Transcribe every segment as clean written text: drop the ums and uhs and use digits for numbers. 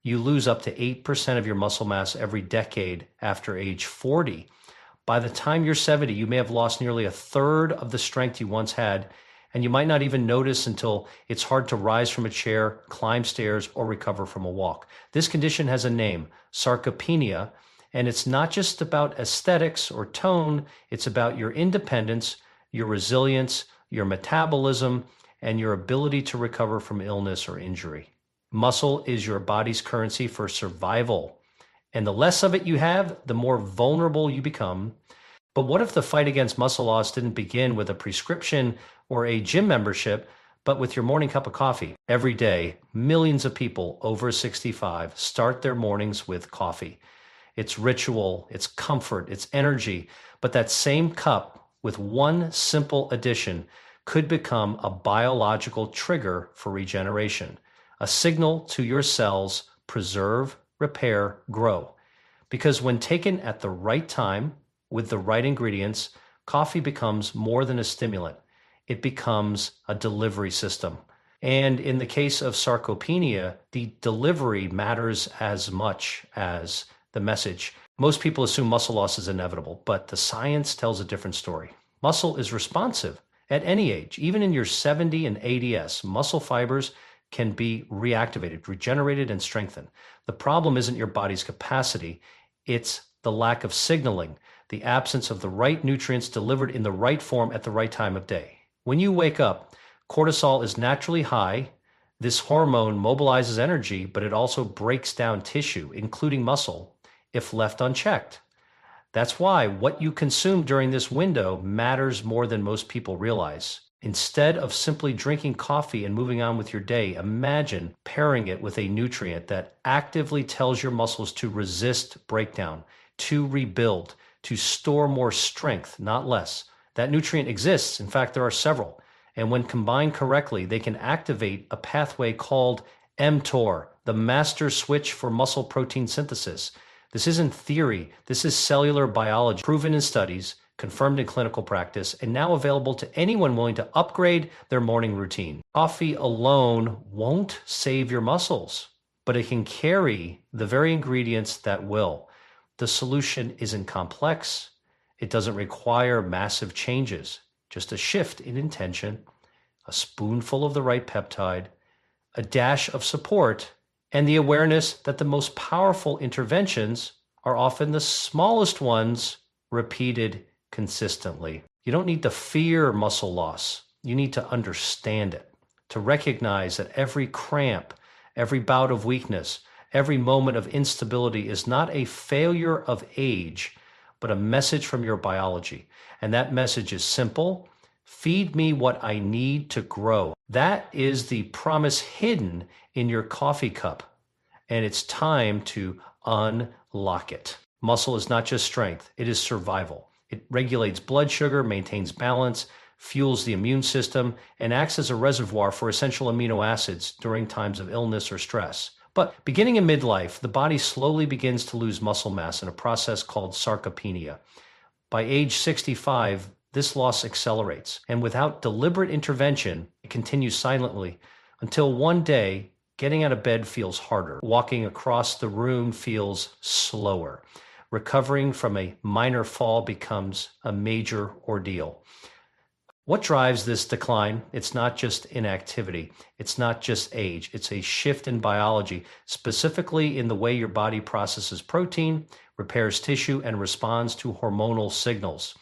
You lose up to 8% of your muscle mass every decade after age 40. By the time you're 70, you may have lost nearly a third of the strength you once had, and you might not even notice until it's hard to rise from a chair, climb stairs, or recover from a walk. This condition has a name, sarcopenia, and it's not just about aesthetics or tone, it's about your independence, your resilience, your metabolism, and your ability to recover from illness or injury. Muscle is your body's currency for survival, and the less of it you have, the more vulnerable you become. But what if the fight against muscle loss didn't begin with a prescription or a gym membership, but with your morning cup of coffee? Every day, millions of people over 65 start their mornings with coffee. It's ritual, it's comfort, it's energy, but that same cup with one simple addition could become a biological trigger for regeneration, a signal to your cells: preserve, repair, grow. Because when taken at the right time with the right ingredients, coffee becomes more than a stimulant. It becomes a delivery system. And in the case of sarcopenia, the delivery matters as much as the message. Most people assume muscle loss is inevitable, but the science tells a different story. Muscle is responsive at any age. Even in your 70 and 80s, muscle fibers can be reactivated, regenerated, and strengthened. The problem isn't your body's capacity, it's the lack of signaling, the absence of the right nutrients delivered in the right form at the right time of day. When you wake up, cortisol is naturally high. This hormone mobilizes energy, but it also breaks down tissue, including muscle, if left unchecked. That's why what you consume during this window matters more than most people realize. Instead of simply drinking coffee and moving on with your day, imagine pairing it with a nutrient that actively tells your muscles to resist breakdown, to rebuild, to store more strength, not less. That nutrient exists. In fact, there are several. And when combined correctly, they can activate a pathway called mTOR, the master switch for muscle protein synthesis. This isn't theory. This is cellular biology, proven in studies, confirmed in clinical practice, and now available to anyone willing to upgrade their morning routine. Coffee alone won't save your muscles, but it can carry the very ingredients that will. The solution isn't complex. It doesn't require massive changes, just a shift in intention, a spoonful of the right peptide, a dash of support, and the awareness that the most powerful interventions are often the smallest ones repeated consistently. You don't need to fear muscle loss. You need to understand it, to recognize that every cramp, every bout of weakness, every moment of instability is not a failure of age, but a message from your biology. And that message is simple: feed me what I need to grow. That is the promise hidden in your coffee cup, and it's time to unlock it. Muscle is not just strength, it is survival. It regulates blood sugar, maintains balance, fuels the immune system, and acts as a reservoir for essential amino acids during times of illness or stress. But beginning in midlife, the body slowly begins to lose muscle mass in a process called sarcopenia. By age 65, this loss accelerates, and without deliberate intervention, it continues silently until one day, getting out of bed feels harder. Walking across the room feels slower. Recovering from a minor fall becomes a major ordeal. What drives this decline? It's not just inactivity. It's not just age. It's a shift in biology, specifically in the way your body processes protein, repairs tissue, and responds to hormonal signals.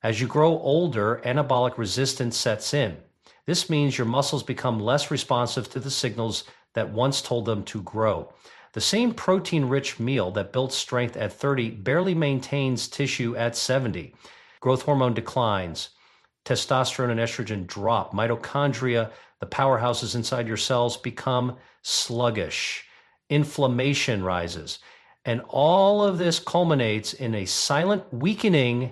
As you grow older, anabolic resistance sets in. This means your muscles become less responsive to the signals that once told them to grow. The same protein-rich meal that built strength at 30 barely maintains tissue at 70. Growth hormone declines. Testosterone and estrogen drop. Mitochondria, the powerhouses inside your cells, become sluggish. Inflammation rises. And all of this culminates in a silent weakening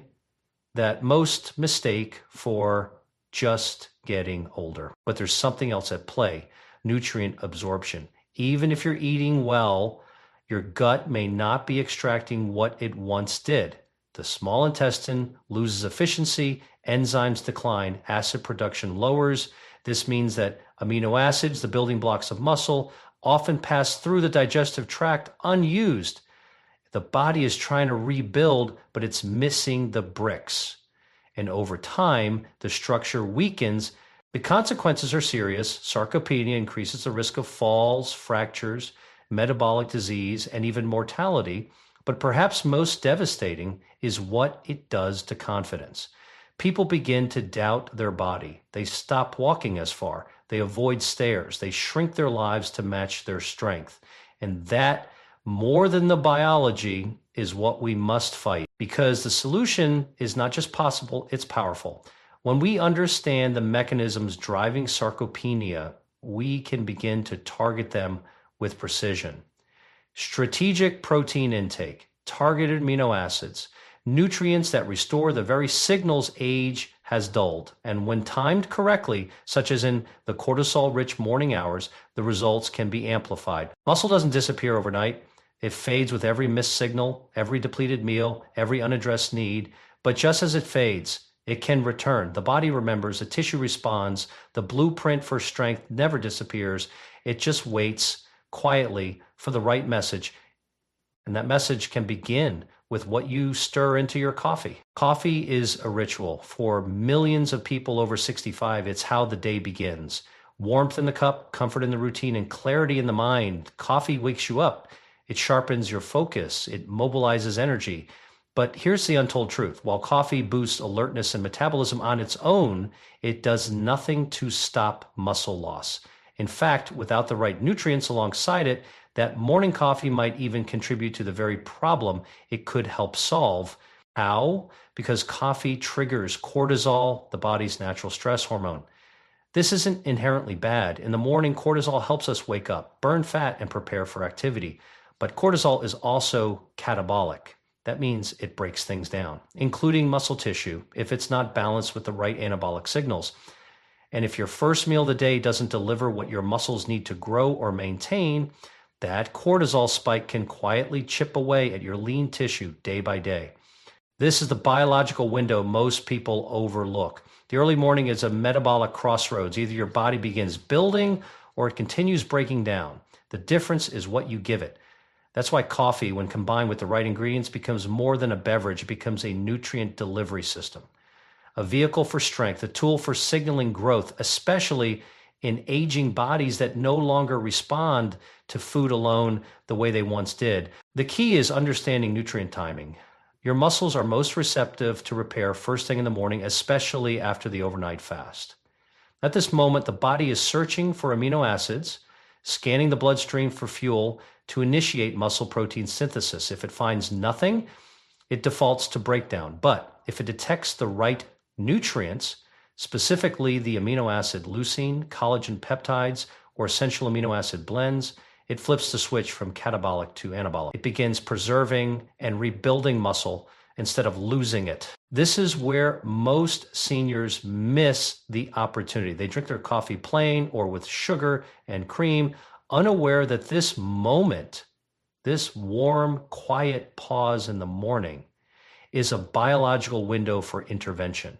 that most mistake for just getting older. But there's something else at play: nutrient absorption. Even if you're eating well, your gut may not be extracting what it once did. The small intestine loses efficiency, enzymes decline, acid production lowers. This means that amino acids, the building blocks of muscle, often pass through the digestive tract unused. The body is trying to rebuild, but it's missing the bricks. And over time, the structure weakens. The consequences are serious. Sarcopenia increases the risk of falls, fractures, metabolic disease, and even mortality. But perhaps most devastating is what it does to confidence. People begin to doubt their body. They stop walking as far. They avoid stairs. They shrink their lives to match their strength. And that, more than the biology, is what we must fight, because the solution is not just possible, it's powerful. When we understand the mechanisms driving sarcopenia, we can begin to target them with precision. Strategic protein intake, targeted amino acids, nutrients that restore the very signals age has dulled. And when timed correctly, such as in the cortisol-rich morning hours, the results can be amplified. Muscle doesn't disappear overnight. It fades with every missed signal, every depleted meal, every unaddressed need. But just as it fades, it can return. The body remembers, the tissue responds, the blueprint for strength never disappears. It just waits quietly for the right message. And that message can begin with what you stir into your coffee. Coffee is a ritual. For millions of people over 65, it's how the day begins. Warmth in the cup, comfort in the routine, and clarity in the mind. Coffee wakes you up. It sharpens your focus. It mobilizes energy. But here's the untold truth. While coffee boosts alertness and metabolism on its own, it does nothing to stop muscle loss. In fact, without the right nutrients alongside it, that morning coffee might even contribute to the very problem it could help solve. How? Because coffee triggers cortisol, the body's natural stress hormone. This isn't inherently bad. In the morning, cortisol helps us wake up, burn fat, and prepare for activity. But cortisol is also catabolic. That means it breaks things down, including muscle tissue, if it's not balanced with the right anabolic signals. And if your first meal of the day doesn't deliver what your muscles need to grow or maintain, that cortisol spike can quietly chip away at your lean tissue day by day. This is the biological window most people overlook. The early morning is a metabolic crossroads. Either your body begins building or it continues breaking down. The difference is what you give it. That's why coffee, when combined with the right ingredients, becomes more than a beverage. It becomes a nutrient delivery system, a vehicle for strength, a tool for signaling growth, especially in aging bodies that no longer respond to food alone the way they once did. The key is understanding nutrient timing. Your muscles are most receptive to repair first thing in the morning, especially after the overnight fast. At this moment, the body is searching for amino acids, scanning the bloodstream for fuel to initiate muscle protein synthesis. If it finds nothing, it defaults to breakdown. But if it detects the right nutrients, specifically the amino acid leucine, collagen peptides, or essential amino acid blends, it flips the switch from catabolic to anabolic. It begins preserving and rebuilding muscle instead of losing it. This is where most seniors miss the opportunity. They drink their coffee plain or with sugar and cream, unaware that this moment, this warm, quiet pause in the morning, is a biological window for intervention.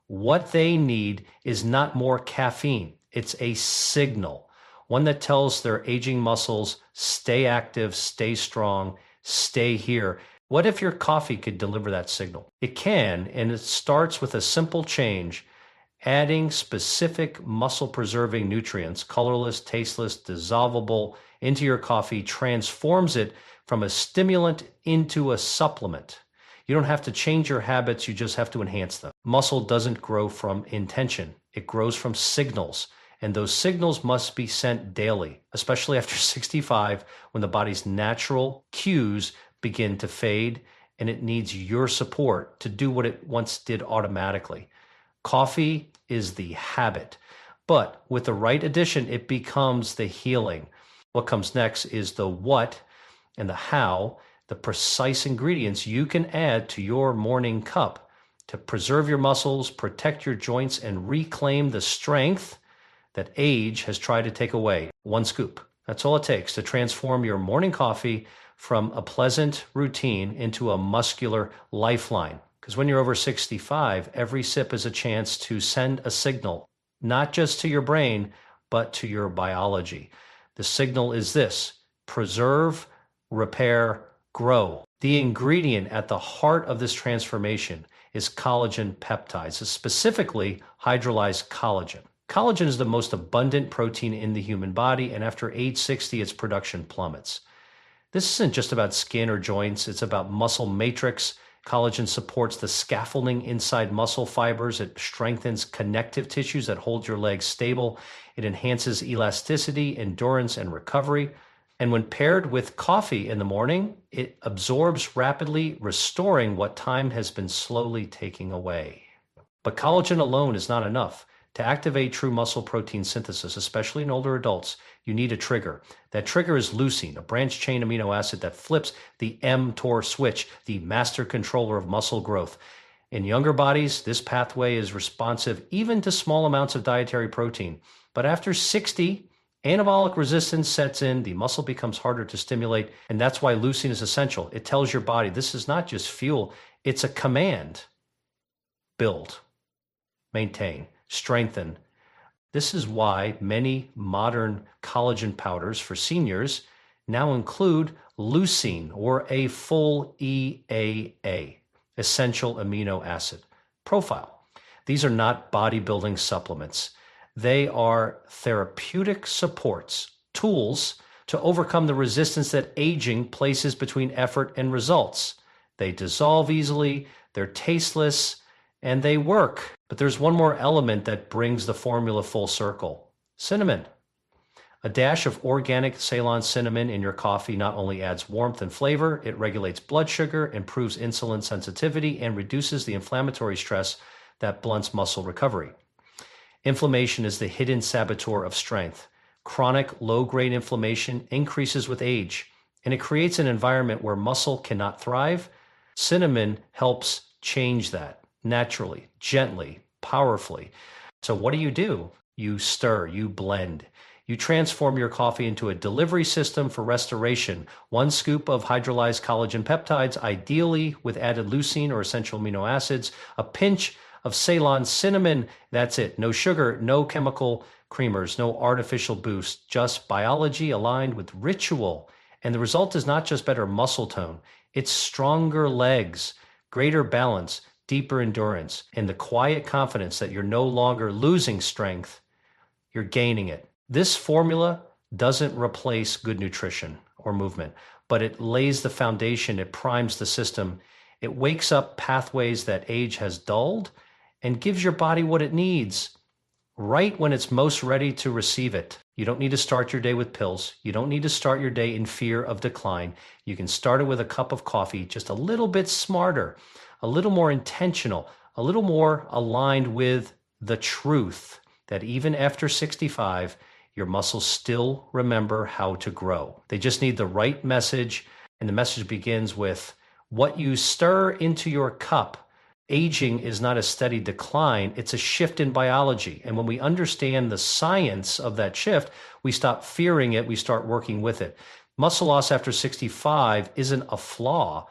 What they need is not more caffeine. It's a signal, one that tells their aging muscles, stay active, stay strong, stay here. What if your coffee could deliver that signal? It can, and it starts with a simple change. Adding specific muscle-preserving nutrients, colorless, tasteless, dissolvable, into your coffee transforms it from a stimulant into a supplement. You don't have to change your habits, you just have to enhance them. Muscle doesn't grow from intention. It grows from signals, and those signals must be sent daily, especially after 65, when the body's natural cues begin to fade, and it needs your support to do what it once did automatically. Coffee is the habit, but with the right addition, it becomes the healing. What comes next is the what and the how, the precise ingredients you can add to your morning cup to preserve your muscles, protect your joints, and reclaim the strength that age has tried to take away. One scoop. That's all it takes to transform your morning coffee from a pleasant routine into a muscular lifeline. Because when you're over 65, every sip is a chance to send a signal, not just to your brain, but to your biology. The signal is this: preserve, repair, grow. The ingredient at the heart of this transformation is collagen peptides, specifically hydrolyzed collagen. Collagen is the most abundant protein in the human body, and after age 60, its production plummets. This isn't just about skin or joints, it's about muscle matrix. Collagen supports the scaffolding inside muscle fibers. It strengthens connective tissues that hold your legs stable. It enhances elasticity, endurance, and recovery. And when paired with coffee in the morning, it absorbs rapidly, restoring what time has been slowly taking away. But collagen alone is not enough. To activate true muscle protein synthesis, especially in older adults, you need a trigger. That trigger is leucine, a branched-chain amino acid that flips the mTOR switch, the master controller of muscle growth. In younger bodies, this pathway is responsive even to small amounts of dietary protein. But after 60, anabolic resistance sets in, the muscle becomes harder to stimulate, and that's why leucine is essential. It tells your body this is not just fuel, it's a command. Build, maintain, strengthen. This is why many modern collagen powders for seniors now include leucine, or a full EAA, essential amino acid profile. These are not bodybuilding supplements. They are therapeutic supports, tools to overcome the resistance that aging places between effort and results. They dissolve easily, they're tasteless, and they work. But there's one more element that brings the formula full circle: cinnamon. A dash of organic Ceylon cinnamon in your coffee not only adds warmth and flavor, it regulates blood sugar, improves insulin sensitivity, and reduces the inflammatory stress that blunts muscle recovery. Inflammation is the hidden saboteur of strength. Chronic low-grade inflammation increases with age, and it creates an environment where muscle cannot thrive. Cinnamon helps change that naturally, gently, powerfully. So what do? You stir, you blend. You transform your coffee into a delivery system for restoration. 1 scoop of hydrolyzed collagen peptides, ideally with added leucine or essential amino acids, a pinch of Ceylon cinnamon. That's it. No sugar, no chemical creamers, no artificial boost, just biology aligned with ritual. And the result is not just better muscle tone, it's stronger legs, greater balance, deeper endurance, and the quiet confidence that you're no longer losing strength, you're gaining it. This formula doesn't replace good nutrition or movement, but it lays the foundation, it primes the system, it wakes up pathways that age has dulled, and gives your body what it needs right when it's most ready to receive it. You don't need to start your day with pills. You don't need to start your day in fear of decline. You can start it with a cup of coffee, just a little bit smarter, a little more intentional, a little more aligned with the truth that even after 65, your muscles still remember how to grow. They just need the right message, and the message begins with what you stir into your cup. Aging is not a steady decline, it's a shift in biology. And when we understand the science of that shift, we stop fearing it, we start working with it. Muscle loss after 65 isn't a flaw.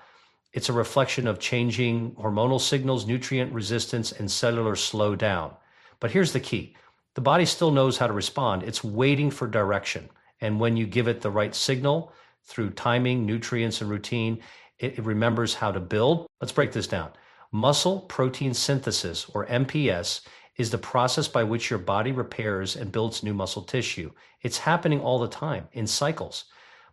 It's a reflection of changing hormonal signals, nutrient resistance, and cellular slowdown. But here's the key. The body still knows how to respond. It's waiting for direction. And when you give it the right signal through timing, nutrients, and routine, it remembers how to build. Let's break this down. Muscle protein synthesis, or MPS, is the process by which your body repairs and builds new muscle tissue. It's happening all the time in cycles.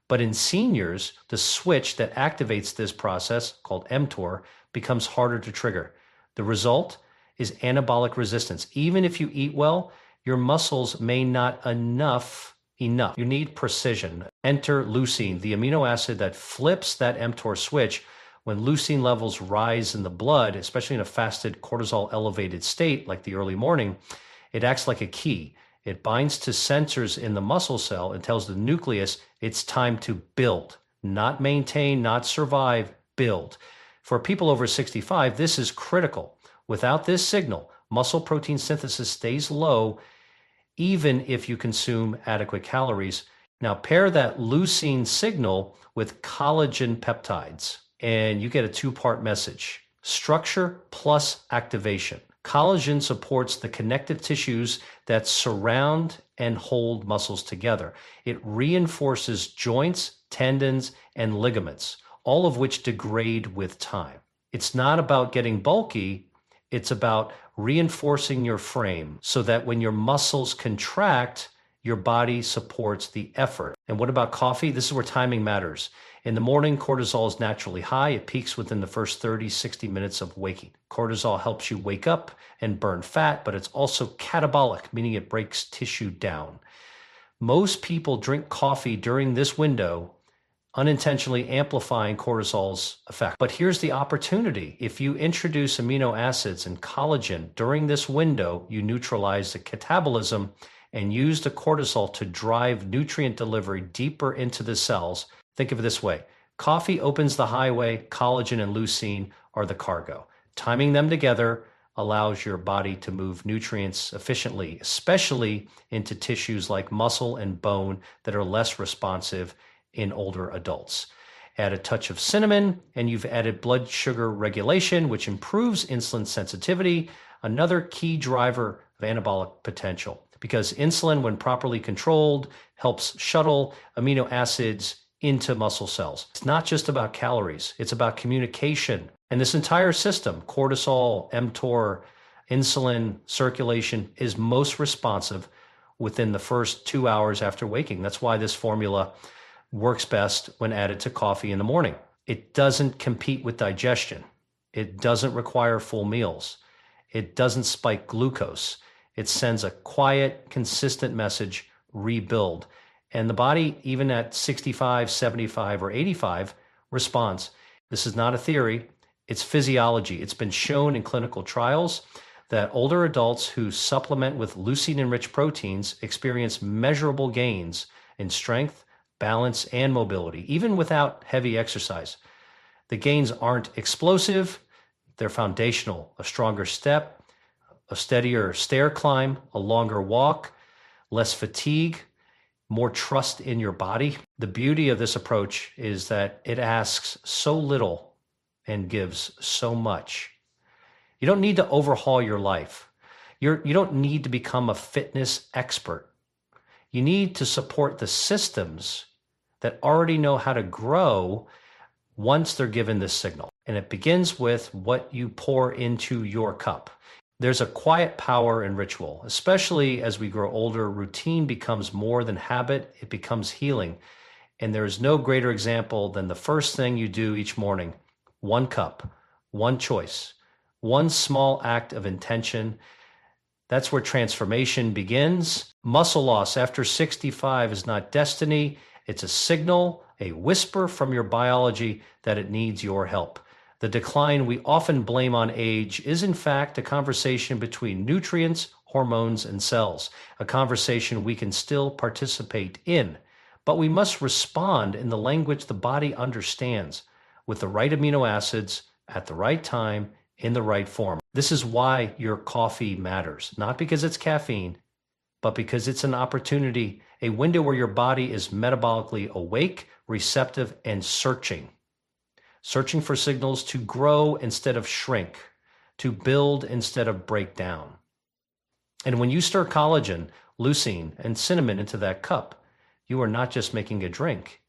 But in seniors, the switch that activates this process, called mTOR, becomes harder to trigger. The result is anabolic resistance. Even if you eat well, your muscles may not enough. You need precision. Enter leucine, the amino acid that flips that mTOR switch. When leucine levels rise in the blood, especially in a fasted cortisol elevated state like the early morning, it acts like a key. It binds to sensors in the muscle cell and tells the nucleus it's time to build, not maintain, not survive, build. For people over 65, this is critical. Without this signal, muscle protein synthesis stays low even if you consume adequate calories. Now pair that leucine signal with collagen peptides, and you get a 2-part message: structure plus activation. Collagen supports the connective tissues that surround and hold muscles together. It reinforces joints, tendons, and ligaments, all of which degrade with time. It's not about getting bulky, it's about reinforcing your frame so that when your muscles contract, your body supports the effort. And what about coffee? This is where timing matters. In the morning, cortisol is naturally high. It peaks within the first 30, 60 minutes of waking. Cortisol helps you wake up and burn fat, but it's also catabolic, meaning it breaks tissue down. Most people drink coffee during this window, unintentionally amplifying cortisol's effect. But here's the opportunity. If you introduce amino acids and collagen during this window, you neutralize the catabolism and use the cortisol to drive nutrient delivery deeper into the cells. Think of it this way. Coffee opens the highway, collagen and leucine are the cargo. Timing them together allows your body to move nutrients efficiently, especially into tissues like muscle and bone that are less responsive in older adults. Add a touch of cinnamon and you've added blood sugar regulation, which improves insulin sensitivity, another key driver of anabolic potential. Because insulin, when properly controlled, helps shuttle amino acids into muscle cells. It's not just about calories, it's about communication. And this entire system, cortisol, mTOR, insulin, circulation, is most responsive within the first 2 hours after waking. That's why this formula works best when added to coffee in the morning. It doesn't compete with digestion. It doesn't require full meals. It doesn't spike glucose. It sends a quiet, consistent message, rebuild. And the body, even at 65, 75, or 85, responds. This is not a theory. It's physiology. It's been shown in clinical trials that older adults who supplement with leucine-enriched proteins experience measurable gains in strength, balance, and mobility, even without heavy exercise. The gains aren't explosive. They're foundational. A stronger step, a steadier stair climb, a longer walk, less fatigue, more trust in your body. The beauty of this approach is that it asks so little and gives so much. You don't need to overhaul your life. You don't need to become a fitness expert. You need to support the systems that already know how to grow once they're given this signal. And it begins with what you pour into your cup. There's a quiet power in ritual, especially as we grow older. Routine becomes more than habit, it becomes healing. And there's no greater example than the first thing you do each morning. One cup, one choice, one small act of intention. That's where transformation begins. Muscle loss after 65 is not destiny. It's a signal, a whisper from your biology that it needs your help. The decline we often blame on age is in fact a conversation between nutrients, hormones, and cells, a conversation we can still participate in. But we must respond in the language the body understands, with the right amino acids, at the right time, in the right form. This is why your coffee matters, not because it's caffeine, but because it's an opportunity, a window where your body is metabolically awake, receptive, and searching for signals to grow instead of shrink, to build instead of break down. And when you stir collagen, leucine, and cinnamon into that cup, you are not just making a drink,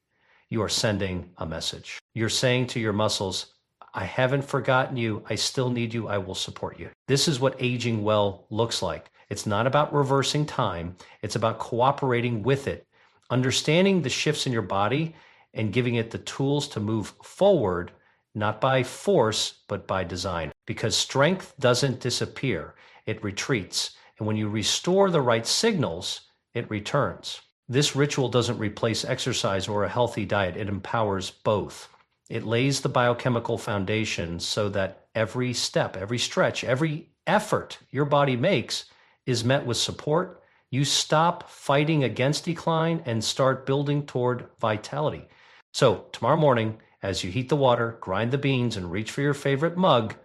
you are sending a message. You're saying to your muscles, I haven't forgotten you, I still need you, I will support you. This is what aging well looks like. It's not about reversing time, it's about cooperating with it, understanding the shifts in your body and giving it the tools to move forward, not by force, but by design. Because strength doesn't disappear, it retreats. And when you restore the right signals, it returns. This ritual doesn't replace exercise or a healthy diet, it empowers both. It lays the biochemical foundation so that every step, every stretch, every effort your body makes is met with support. You stop fighting against decline and start building toward vitality. So tomorrow morning, as you heat the water, grind the beans, and reach for your favorite mug,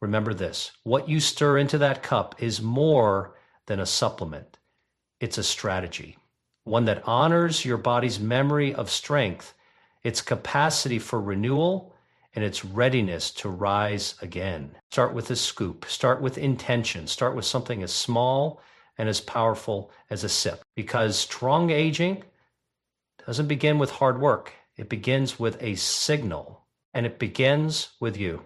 remember this: what you stir into that cup is more than a supplement. It's a strategy, one that honors your body's memory of strength, its capacity for renewal, in its readiness to rise again. Start with a scoop. Start with intention. Start with something as small and as powerful as a sip. Because strong aging doesn't begin with hard work. It begins with a signal, and it begins with you.